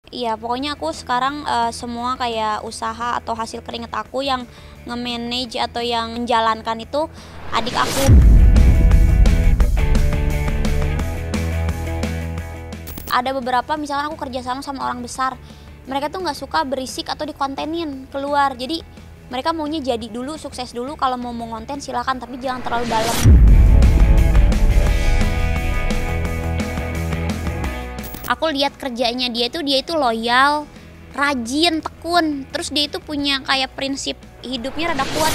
Iya, pokoknya aku sekarang semua kayak usaha atau hasil keringat aku yang nge-manage atau yang menjalankan itu adik aku. Ada beberapa misalkan aku kerjasama sama orang besar, mereka tuh nggak suka berisik atau dikontenin keluar. Jadi mereka maunya jadi dulu, sukses dulu, kalau mau ngonten silakan, tapi jangan terlalu dalam. Aku lihat kerjanya dia itu loyal, rajin, tekun. Terus dia itu punya kayak prinsip hidupnya rada kuat.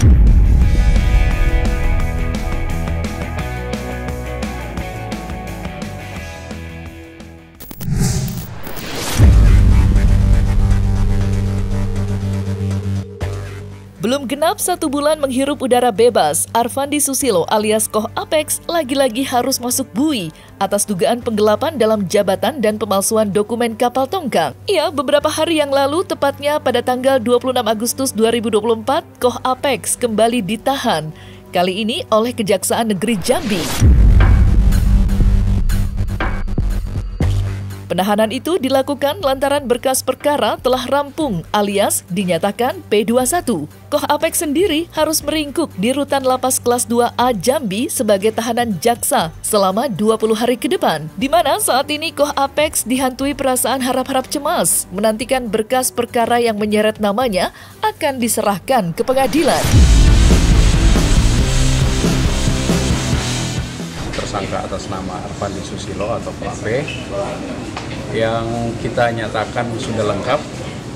Belum genap 1 bulan menghirup udara bebas, Arfandi Susilo alias Koh Apex lagi-lagi harus masuk bui atas dugaan penggelapan dalam jabatan dan pemalsuan dokumen kapal tongkang. Ya, beberapa hari yang lalu, tepatnya pada tanggal 26 Agustus 2024, Koh Apex kembali ditahan, kali ini oleh Kejaksaan Negeri Jambi. Penahanan itu dilakukan lantaran berkas perkara telah rampung alias dinyatakan P21. Koh Apex sendiri harus meringkuk di rutan lapas kelas 2A Jambi sebagai tahanan jaksa selama 20 hari ke depan. Di mana saat ini Koh Apex dihantui perasaan harap-harap cemas menantikan berkas perkara yang menyeret namanya akan diserahkan ke pengadilan. Tersangka atas nama Arfandi Susilo atau AP yang kita nyatakan sudah lengkap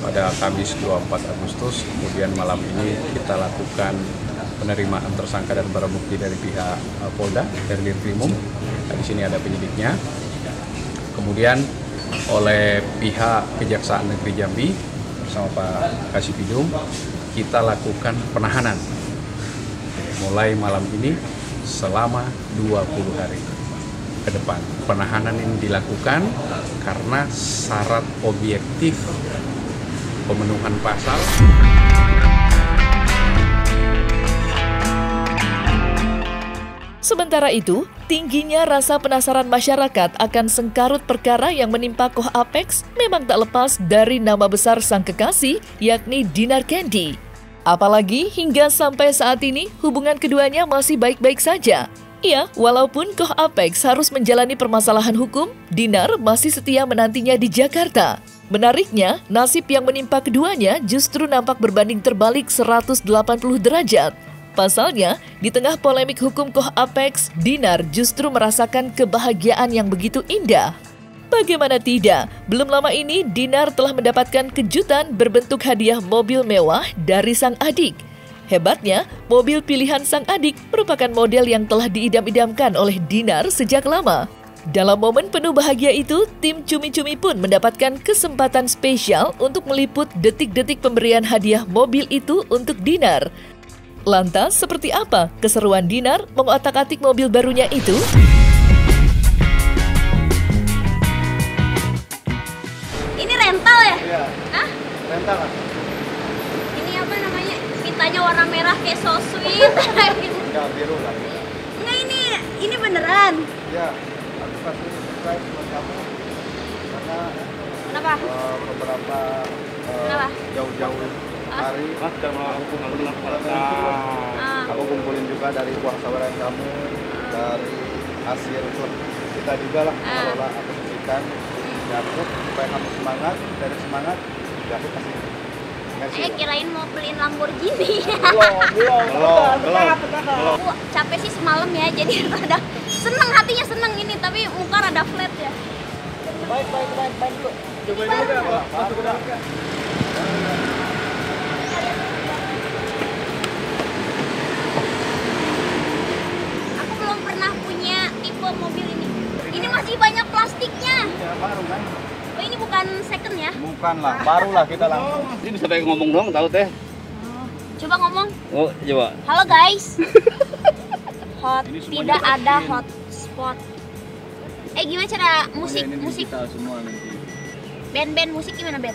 pada Kamis 24 Agustus. Kemudian malam ini kita lakukan penerimaan tersangka dan barang bukti dari pihak Polda, dari Dirkrimum. Di sini ada penyidiknya. Kemudian oleh pihak Kejaksaan Negeri Jambi bersama Pak Kasipidum kita lakukan penahanan mulai malam ini selama 20 hari ke depan. Penahanan ini dilakukan karena syarat objektif pemenuhan pasal. Sementara itu, tingginya rasa penasaran masyarakat akan sengkarut perkara yang menimpa Koh Apex memang tak lepas dari nama besar sang kekasih, yakni Dinar Candy. Apalagi hingga sampai saat ini hubungan keduanya masih baik-baik saja. Ya, walaupun Koh Apex harus menjalani permasalahan hukum, Dinar masih setia menantinya di Jakarta. Menariknya, nasib yang menimpa keduanya justru nampak berbanding terbalik 180 derajat. Pasalnya, di tengah polemik hukum Koh Apex, Dinar justru merasakan kebahagiaan yang begitu indah. Bagaimana tidak, belum lama ini Dinar telah mendapatkan kejutan berbentuk hadiah mobil mewah dari sang adik. Hebatnya, mobil pilihan sang adik merupakan model yang telah diidam-idamkan oleh Dinar sejak lama. Dalam momen penuh bahagia itu, tim Cumi-Cumi pun mendapatkan kesempatan spesial untuk meliput detik-detik pemberian hadiah mobil itu untuk Dinar. Lantas, seperti apa keseruan Dinar mengotak-atik mobil barunya itu? Ini rental ya? Iya. Hah? Rental kan? Ini apa namanya? Pintanya warna merah kayak so sweet. Enggak, biru lah. Enggak, ini beneran. Ya, aku kasih surprise buat kamu karena Kenapa? beberapa Kenapa? jauh-jauh hari Ah. aku kumpulin juga dari uang saweran kamu, dari hasil klub kita juga lah, kalau aku berikan ya aku supaya kamu semangat, dari semangat ya aku kasih. Kirain mau beliin Lamborghini. Belum. Aku capek sih semalam ya, jadi rada seneng, hatinya seneng ini, tapi muka rada flat ya. Baik dulu. Coba dulu ya, masuk udah. Aku belum pernah punya tipe mobil ini. Ini masih banyak plastiknya. Ya, baru kan? Oh, ini bukan second ya? Bukan lah, baru lah kita langsung. Ini bisa pakai ngomong dong, tahu teh? Coba ngomong. Oh, coba. Halo guys. Tidak ada hotspot. Gimana cara musik? Semua nanti. Band musik gimana band?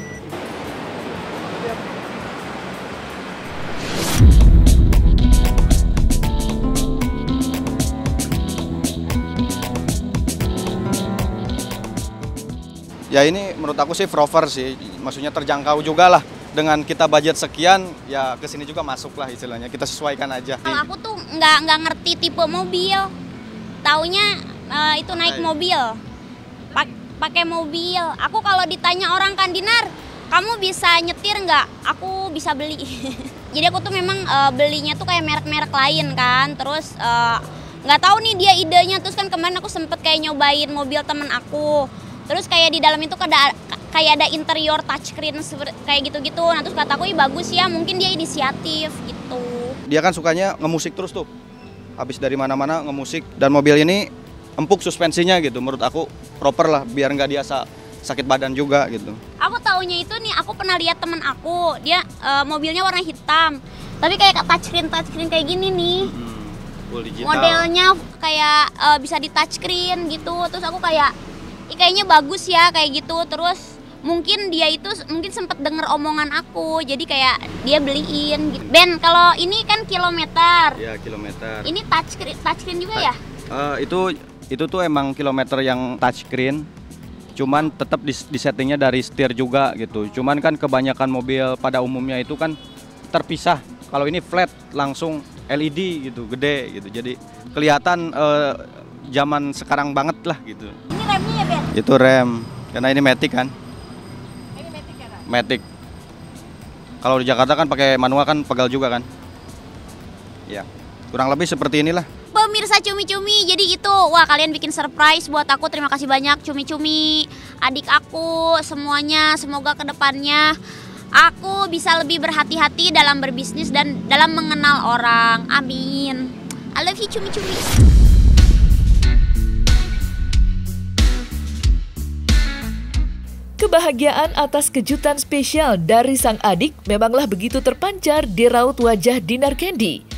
Ya ini menurut aku sih proper sih, maksudnya terjangkau juga lah. Dengan kita budget sekian, ya ke sini juga masuk lah istilahnya, kita sesuaikan aja. Kalau aku tuh nggak ngerti tipe mobil, taunya itu naik mobil, pakai mobil. Aku kalau ditanya orang kan, Dinar, kamu bisa nyetir nggak? Aku bisa beli. Jadi aku tuh memang belinya tuh kayak merek-merek lain kan. Terus nggak tahu nih dia idenya. Terus kan kemarin aku sempet kayak nyobain mobil temen aku. Terus kayak di dalam itu kayak ada interior touchscreen kayak gitu-gitu. Nah terus kata aku, bagus ya, mungkin dia inisiatif gitu. Dia kan sukanya ngemusik terus tuh. Habis dari mana-mana ngemusik. Dan mobil ini empuk suspensinya gitu. Menurut aku proper lah, biar nggak dia sakit badan juga gitu. Aku taunya itu nih, aku pernah lihat teman aku, dia mobilnya warna hitam, tapi kayak touchscreen kayak gini nih. Full digital. Modelnya kayak bisa di touchscreen gitu. Terus aku kayak, kayaknya bagus ya kayak gitu. Terus mungkin dia itu sempet denger omongan aku, jadi kayak dia beliin gitu. Ben, kalau ini kan kilometer. Ya, kilometer. Ini touchscreen juga ya? Itu tuh emang kilometer yang touchscreen. Cuman tetap di settingnya dari setir juga gitu. Cuman kan kebanyakan mobil pada umumnya itu kan terpisah. Kalau ini flat, langsung LED gitu, gede gitu. Jadi kelihatan zaman sekarang banget lah gitu. Ini remnya ya, Ben? Itu rem, karena ini Matic kan. Ini Matic ya, Kak? Matic. Kalau di Jakarta kan pakai manual kan pegal juga kan. Ya, kurang lebih seperti inilah. Pemirsa Cumi-Cumi, jadi itu, wah kalian bikin surprise buat aku, terima kasih banyak Cumi-Cumi, adik aku, semuanya, semoga kedepannya aku bisa lebih berhati-hati dalam berbisnis dan dalam mengenal orang, amin. I love you Cumi-Cumi. Kebahagiaan atas kejutan spesial dari sang adik memanglah begitu terpancar di raut wajah Dinar Candy.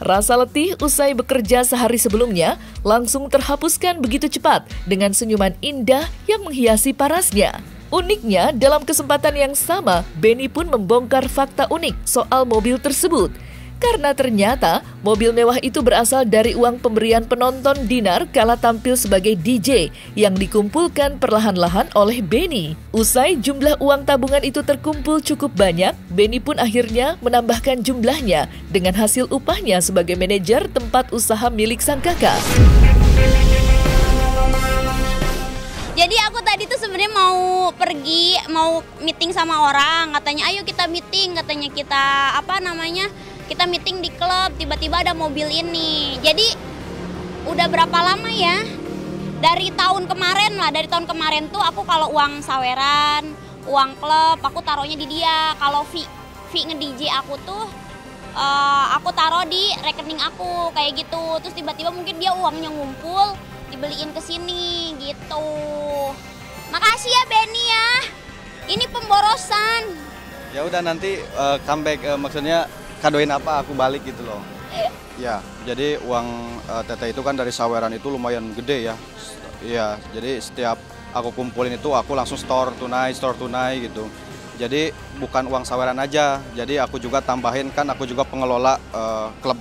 Rasa letih usai bekerja sehari sebelumnya langsung terhapuskan begitu cepat dengan senyuman indah yang menghiasi parasnya. Uniknya, dalam kesempatan yang sama, Benny pun membongkar fakta unik soal mobil tersebut. Karena ternyata mobil mewah itu berasal dari uang pemberian penonton Dinar kala tampil sebagai DJ yang dikumpulkan perlahan-lahan oleh Benny. Usai jumlah uang tabungan itu terkumpul cukup banyak, Benny pun akhirnya menambahkan jumlahnya dengan hasil upahnya sebagai manajer tempat usaha milik sang kakak. Jadi aku tadi tuh sebenarnya mau meeting sama orang, katanya ayo kita meeting, katanya kita meeting di klub, tiba-tiba ada mobil ini. Jadi udah berapa lama ya? Dari tahun kemarin tuh aku kalau uang saweran, uang klub, aku taruhnya di dia. Kalau fee nge-DJ aku tuh aku taruh di rekening aku kayak gitu. Terus tiba-tiba mungkin dia uangnya ngumpul, dibeliin ke sini gitu. Makasih ya Benny ya. Ini pemborosan. Ya udah nanti comeback, maksudnya kadoin apa aku balik gitu loh. Ya, jadi uang teteh itu kan dari saweran itu lumayan gede ya. Iya, jadi setiap aku kumpulin itu aku langsung store tunai gitu. Jadi bukan uang saweran aja, jadi aku juga tambahin, kan aku juga pengelola klub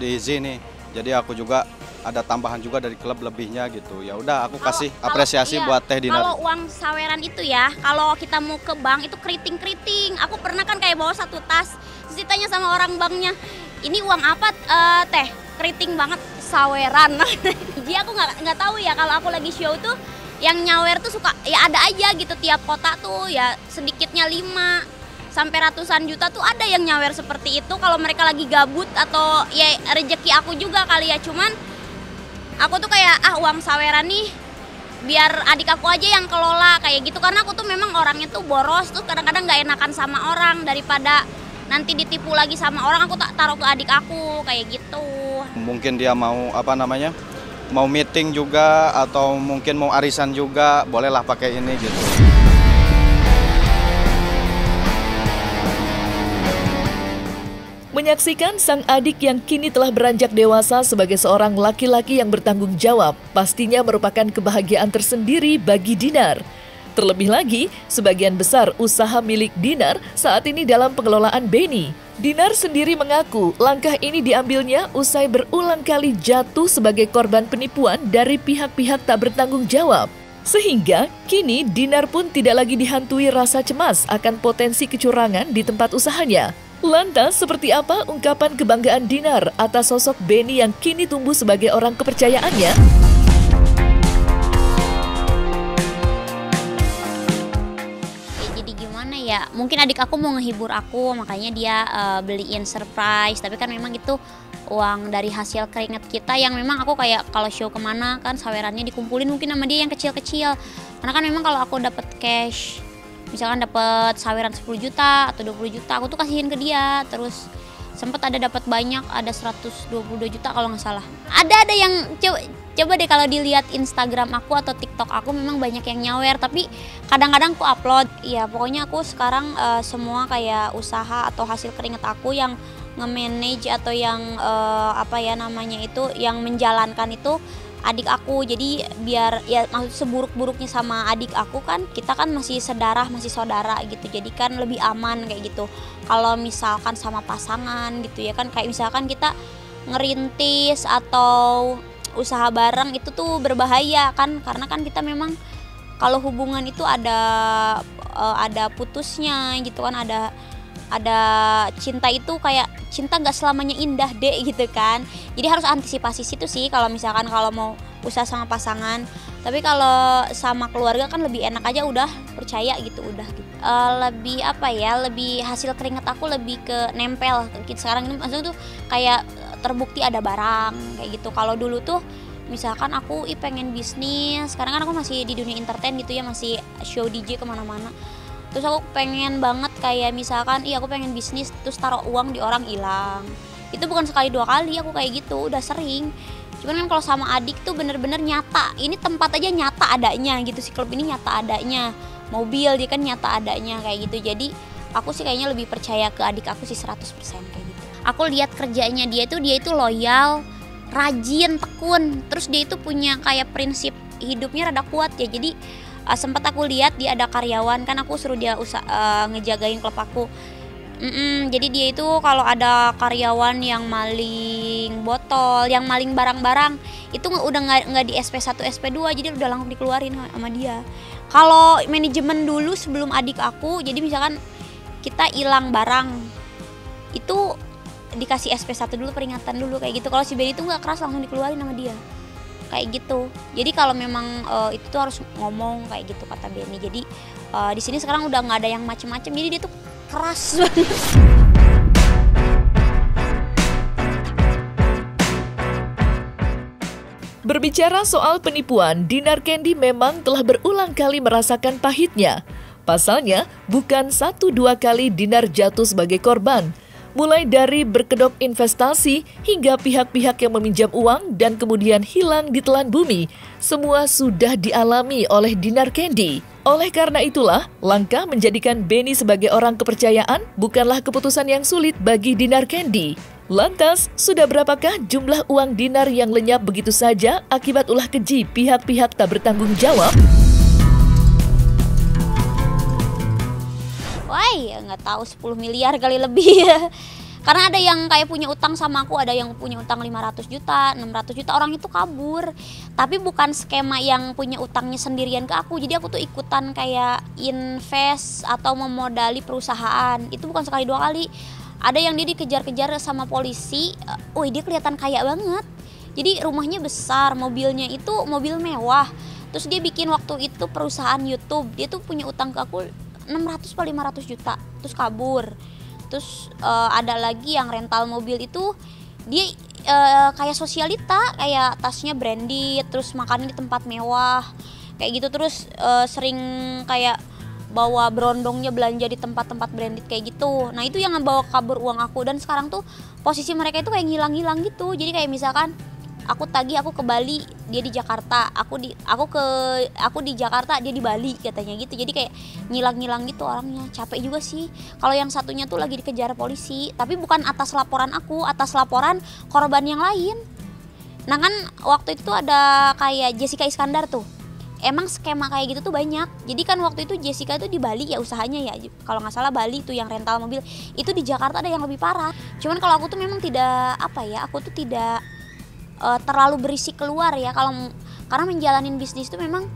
di sini. Jadi aku juga ada tambahan juga dari klub lebihnya gitu. Ya udah aku kasih apresiasi buat Teh Dinar. Kalau uang saweran itu ya, kalau kita mau ke bank itu keriting. Aku pernah kan kayak bawa satu tas, terus ditanya sama orang banknya, ini uang apa Teh? Keriting banget, saweran. Jadi aku nggak tahu ya, kalau aku lagi show tuh yang nyawer tuh suka ya ada aja gitu, tiap kota tuh ya sedikitnya 5 sampai ratusan juta tuh ada yang nyawer seperti itu kalau mereka lagi gabut, atau ya rezeki aku juga kali ya. Cuman aku tuh kayak uang saweran nih biar adik aku aja yang kelola kayak gitu, karena aku tuh memang orangnya tuh boros tuh, kadang-kadang nggak enakan sama orang, daripada nanti ditipu lagi sama orang, aku tak taruh ke adik aku kayak gitu. Mungkin dia mau mau meeting juga, atau mungkin mau arisan juga, bolehlah pakai ini gitu. Menyaksikan sang adik yang kini telah beranjak dewasa sebagai seorang laki-laki yang bertanggung jawab pastinya merupakan kebahagiaan tersendiri bagi Dinar. Terlebih lagi, sebagian besar usaha milik Dinar saat ini dalam pengelolaan Benny. Dinar sendiri mengaku langkah ini diambilnya usai berulang kali jatuh sebagai korban penipuan dari pihak-pihak tak bertanggung jawab. Sehingga kini Dinar pun tidak lagi dihantui rasa cemas akan potensi kecurangan di tempat usahanya. Lantas seperti apa ungkapan kebanggaan Dinar atas sosok Benny yang kini tumbuh sebagai orang kepercayaannya? Jadi gimana ya, mungkin adik aku mau ngehibur aku, makanya dia beliin surprise. Tapi kan memang itu uang dari hasil keringat kita yang memang aku kayak kalau show kemana kan sawerannya dikumpulin mungkin sama dia yang kecil-kecil. Karena kan memang kalau aku dapat cash, misalkan dapat saweran 10 juta atau 20 juta, aku tuh kasihin ke dia. Terus sempat ada dapat banyak, ada 122 juta kalau nggak salah. Ada yang coba deh kalau dilihat Instagram aku atau TikTok aku, memang banyak yang nyawer, tapi kadang-kadang aku upload. Ya pokoknya aku sekarang semua kayak usaha atau hasil keringat aku yang nge-manage atau yang yang menjalankan itu adik aku. Jadi biar ya maksud seburuk-buruknya sama adik aku kan, kita kan masih sedarah, masih saudara gitu. Jadi kan lebih aman kayak gitu. Kalau misalkan sama pasangan gitu ya kan, kayak misalkan kita ngerintis atau usaha bareng itu tuh berbahaya kan, karena kan kita memang kalau hubungan itu ada putusnya gitu kan, ada cinta itu kayak cinta nggak selamanya indah deh gitu kan. Jadi harus antisipasi situ sih kalau misalkan kalau mau usaha sama pasangan. Tapi kalau sama keluarga kan lebih enak aja, udah percaya gitu, udah gitu. Lebih hasil keringat aku lebih ke nempel. Sekarang ini maksudnya tuh kayak terbukti ada barang kayak gitu. Kalau dulu tuh misalkan aku pengen bisnis, sekarang kan aku masih di dunia entertain gitu ya, masih show DJ kemana-mana. Terus aku pengen banget kayak misalkan aku pengen bisnis, terus taruh uang di orang hilang. Itu bukan sekali dua kali aku kayak gitu, udah sering. Cuman kan kalau sama adik tuh bener-bener nyata. Ini tempat aja nyata adanya gitu, si klub ini nyata adanya. Mobil dia kan nyata adanya kayak gitu. Jadi aku sih kayaknya lebih percaya ke adik aku sih 100% kayak gitu. Aku lihat kerjanya dia itu loyal, rajin, tekun. Terus dia itu punya kayak prinsip hidupnya rada kuat ya. Jadi sempat aku lihat dia ada karyawan kan, aku suruh dia ngejagain klub aku. Jadi dia itu kalau ada karyawan yang maling botol, yang maling barang-barang, itu udah nggak di SP1 SP2, jadi udah langsung dikeluarin sama dia. Kalau manajemen dulu sebelum adik aku, jadi misalkan kita hilang barang itu dikasih SP1 dulu, peringatan dulu kayak gitu. Kalau si Benny itu nggak keras, langsung dikeluarin sama dia kayak gitu. Jadi kalau memang itu tuh harus ngomong kayak gitu kata Benny. Jadi di sini sekarang udah nggak ada yang macem-macem, jadi dia tuh keras banget. Berbicara soal penipuan, Dinar Candy memang telah berulang kali merasakan pahitnya. Pasalnya, bukan 1-2 kali Dinar jatuh sebagai korban. Mulai dari berkedok investasi hingga pihak-pihak yang meminjam uang dan kemudian hilang ditelan bumi, semua sudah dialami oleh Dinar Candy. Oleh karena itulah, langkah menjadikan Benny sebagai orang kepercayaan bukanlah keputusan yang sulit bagi Dinar Candy. Lantas, sudah berapakah jumlah uang Dinar yang lenyap begitu saja akibat ulah keji pihak-pihak tak bertanggung jawab? Wah, nggak tahu 10 miliar kali lebih. Karena ada yang kayak punya utang sama aku, ada yang punya utang 500 juta, 600 juta, orang itu kabur. Tapi bukan skema yang punya utangnya sendirian ke aku. Jadi aku tuh ikutan kayak invest atau memodali perusahaan. Itu bukan sekali dua kali. Ada yang dia dikejar-kejar sama polisi. Dia kelihatan kaya banget. Jadi rumahnya besar, mobilnya itu mobil mewah. Terus dia bikin waktu itu perusahaan YouTube. Dia tuh punya utang ke aku 600 atau 500 juta, terus kabur. Terus ada lagi yang rental mobil itu, dia kayak sosialita, kayak tasnya branded, terus makannya di tempat mewah kayak gitu. Terus sering kayak bawa berondongnya belanja di tempat-tempat branded kayak gitu. Nah itu yang ngebawa kabur uang aku. Dan sekarang tuh posisi mereka itu kayak ngilang-ngilang gitu. Jadi kayak misalkan aku ke Bali, dia di Jakarta, aku di Jakarta, dia di Bali katanya gitu. Jadi kayak ngilang-ngilang gitu orangnya. Capek juga sih. Kalau yang satunya tuh lagi dikejar polisi, tapi bukan atas laporan aku, atas laporan korban yang lain. Nah kan waktu itu ada kayak Jessica Iskandar tuh. Emang skema kayak gitu tuh banyak. Jadi kan waktu itu Jessica itu di Bali ya usahanya ya. Kalau nggak salah Bali tuh yang rental mobil. Itu di Jakarta ada yang lebih parah. Cuman kalau aku tuh memang tidak aku tuh tidak terlalu berisik keluar ya, karena menjalanin bisnis itu memang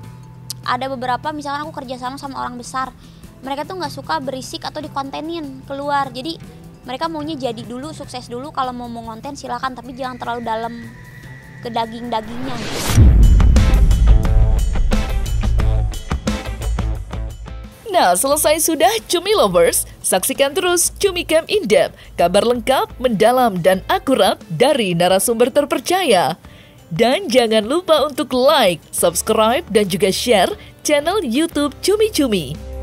ada beberapa misalkan aku kerja sama orang besar, mereka tuh nggak suka berisik atau dikontenin keluar. Jadi mereka maunya jadi dulu, sukses dulu. Kalau mau ngonten silakan, tapi jangan terlalu dalam ke daging-dagingnya gitu. Nah, selesai sudah Cumi Lovers. Saksikan terus Cumi Camp In-Depth, kabar lengkap, mendalam, dan akurat dari narasumber terpercaya. Dan jangan lupa untuk like, subscribe, dan juga share channel YouTube Cumi Cumi.